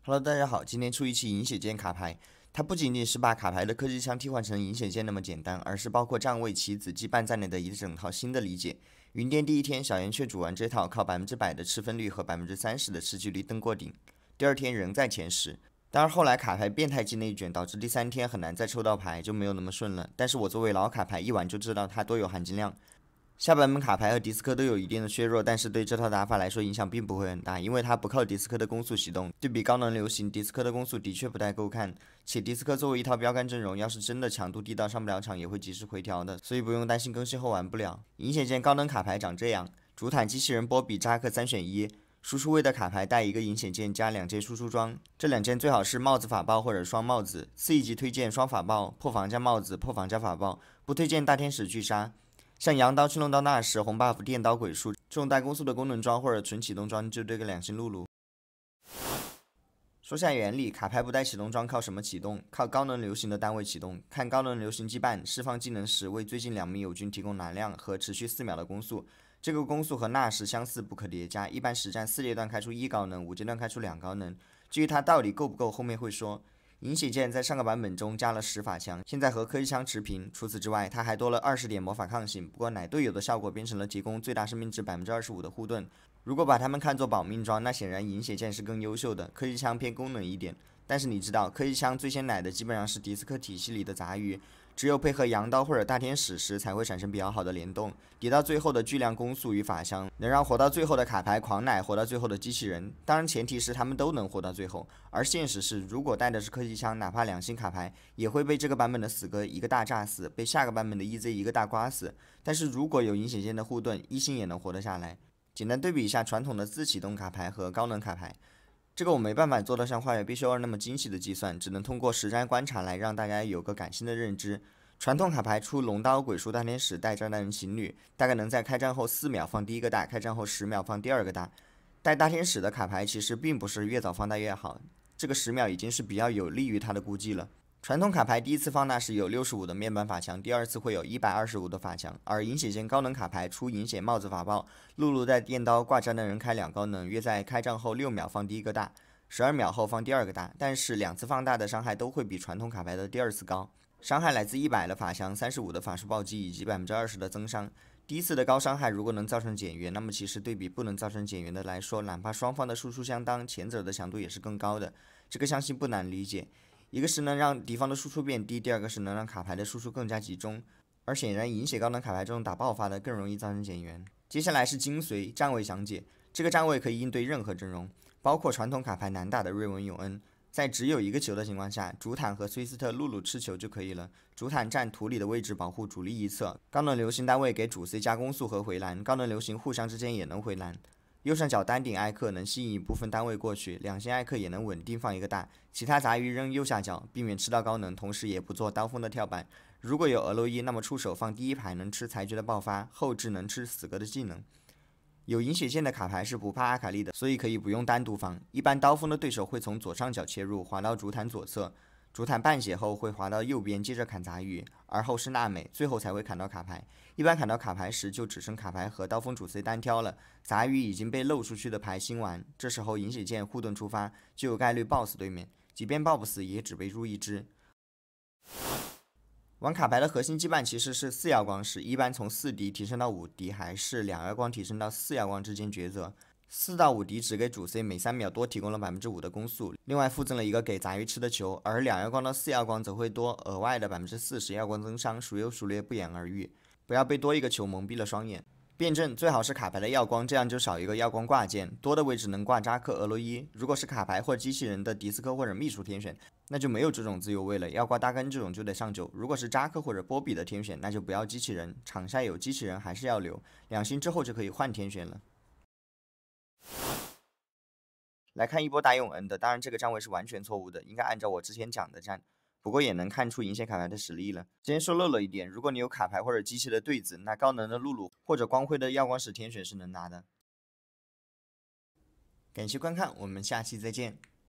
Hello，大家好，今天出一期银血剑卡牌，它不仅仅是把卡牌的科技枪替换成银血剑那么简单，而是包括站位、棋子、羁绊在内的一整套新的理解。云巅第一天，小岩雀煮完这套，靠100%的吃分率和30%的吃局率登过顶，第二天仍在前十。当然后来卡牌变态级内卷，导致第三天很难再抽到牌，就没有那么顺了。但是我作为老卡牌，一玩就知道它多有含金量。下版本卡牌和迪斯科都有一定的削弱，但是对这套打法来说影响并不会很大，因为它不靠迪斯科的攻速启动。对比高能流行，迪斯科的攻速的确不太够看，且迪斯科作为一套标杆阵容，要是真的强度低到上不了场，也会及时回调的，所以不用担心更新后玩不了。银血剑高能卡牌长这样：主坦机器人波比扎克3选1，输出位的卡牌带一个银血剑加2件输出装，这2件最好是帽子法爆或者双帽子。次一级推荐双法爆，破防加帽子，破防加法爆，不推荐大天使巨杀。像羊刀、驱龙刀、纳什、红 buff 电刀、鬼术这种带攻速的功能装或者纯启动装，就对个2星露露。说下原理，卡牌不带启动装靠什么启动？靠高能流行的单位启动。看高能流行羁绊，释放技能时为最近2名友军提供能量和持续4秒的攻速。这个攻速和纳什相似，不可叠加，一般实战4阶段开出1高能，5阶段开出2高能。至于它到底够不够，后面会说。银血剑在上个版本中加了10法强，现在和科技枪持平。除此之外，它还多了20点魔法抗性，不过奶队友的效果变成了提供最大生命值25%的护盾。如果把它们看作保命装，那显然银血剑是更优秀的，科技枪偏功能一点。但是你知道，科技枪最先奶的基本上是迪斯科体系里的杂鱼，只有配合羊刀或者大天使时才会产生比较好的联动，叠到最后的巨量攻速与法香，能让活到最后的卡牌狂奶活到最后的机器人。当然前提是他们都能活到最后，而现实是，如果带的是科技枪，哪怕2星卡牌也会被这个版本的死哥一个大炸死，被下个版本的 EZ 一个大刮死。但是如果有银血剑的护盾，1星也能活得下来。简单对比一下传统的自启动卡牌和高能卡牌。这个我没办法做到像花园必修2那么精细的计算，只能通过实战观察来让大家有个感性的认知。传统卡牌出龙刀、鬼术、大天使带炸弹人情侣，大概能在开战后4秒放第一个大，开战后10秒放第二个大。带大天使的卡牌其实并不是越早放大越好，这个10秒已经是比较有利于它的估计了。传统卡牌第一次放大时有65的面板法强，第二次会有125的法强，而银血剑高能卡牌出银血帽子法爆，露露带电刀挂炸弹人开2高能，约在开战后6秒放第一个大，12秒后放第二个大，但是2次放大的伤害都会比传统卡牌的第2次高。伤害来自100的法强、35的法术暴击以及20%的增伤。第一次的高伤害如果能造成减员，那么其实对比不能造成减员的来说，哪怕双方的输出相当，前者的强度也是更高的。这个相信不难理解。一个是能让敌方的输出变低，第二个是能让卡牌的输出更加集中。而显然银血高能卡牌这种打爆发的更容易造成减员。接下来是精髓站位详解，这个站位可以应对任何阵容，包括传统卡牌难打的瑞文永恩。在只有一个球的情况下，主坦和崔斯特、露露吃球就可以了。主坦占图里的位置，保护主力一侧。高能流行单位给主 C 加攻速和回蓝，高能流行互相之间也能回蓝。右上角单顶艾克能吸引一部分单位过去，2星艾克也能稳定放一个大。其他杂鱼扔右下角，避免吃到高能，同时也不做刀锋的跳板。如果有俄洛伊，那么出手放第一排能吃裁决的爆发，后置能吃死哥的技能。有银血剑的卡牌是不怕阿卡丽的，所以可以不用单独放。一般刀锋的对手会从左上角切入，滑到主坦左侧，主坦半血后会滑到右边，接着砍杂鱼，而后是娜美，最后才会砍到卡牌。一般砍到卡牌时就只剩卡牌和刀锋主 C 单挑了，杂鱼已经被漏出去的牌清完，这时候银血剑护盾出发，就有概率爆死对面，即便爆不死也只被入1只。玩卡牌的核心羁绊其实是4耀光石，一般从4滴提升到5滴，还是2耀光提升到4耀光之间抉择。4到5滴只给主 C 每3秒多提供了5%的攻速，另外附赠了一个给杂鱼吃的球，而2耀光到4耀光则会多额外的40%耀光增伤，孰优孰劣不言而喻。不要被多一个球蒙蔽了双眼。辩证最好是卡牌的耀光，这样就少一个耀光挂件，多的位置能挂扎克、俄罗伊。如果是卡牌或者机器人的迪斯科或者秘书天选，那就没有这种自由位了，要挂大根这种就得上9。如果是扎克或者波比的天选，那就不要机器人，场下有机器人还是要留，2星之后就可以换天选了。来看一波打永恩的，当然这个站位是完全错误的，应该按照我之前讲的站。不过也能看出银血卡牌的实力了。之前说漏了一点，如果你有卡牌或者机器的对子，那高能的露露或者光辉的耀光石天选是能拿的。感谢观看，我们下期再见。